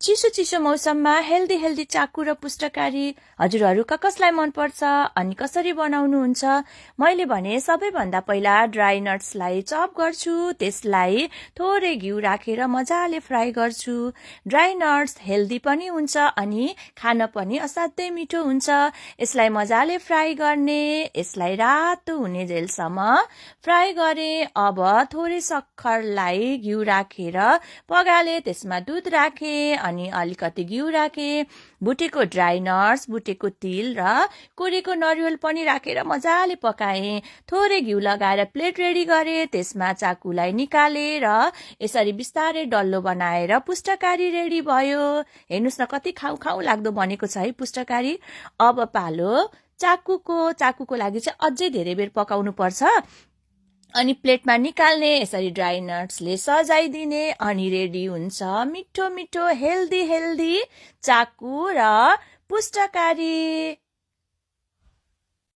चिसो चिसो मौसममा हेल्दी चाकु र पुष्टकारी हजुरहरू कसलाई मनपर्छ अनि कसरी बनाउनुहुन्छ? मैले भने सबैभन्दा पहिला ड्राई नट्सलाई चप गर्छु, त्यसलाई थोरै घिउ राखेर मजाले फ्राई गर्छु। ड्राई नट्स हेल्दी पनि हुन्छ अनि खान पनि असाध्यै मिठो हुन्छ। यसलाई मजाले फ्राई गर्ने, यसलाई रातो हुने जेलसम्म फ्राई गरे। अब थोरै सक्खरलाई घिउ राखेर पगाले, त्यसमा दुध राखे अनि अलिकति घिउ राखे। भुटेको ड्राई नट्स, भुटेको तिल र कोरेको नरिवल पनि राखेर मजाले पकाए। थोरै घिउ लगाएर प्लेट रेडी गरे, त्यसमा चाकुलाई निकाले र यसरी बिस्तारै डल्लो बनाएर पुष्टकारी रेडी भयो। हेर्नुस् न कति खाउ खाउ लाग्दो बनेको छ है पुष्टकारी। अब पालो चाकुको लागि चाहिँ अझै धेरै बेर पकाउनु पर्छ। अनि प्लेटमा निकाल्ने, यसरी ड्राई नट्सले सजाइदिने अनि रेडी हुन्छ मिठो हेल्दी चाकु र पुष्टकारी।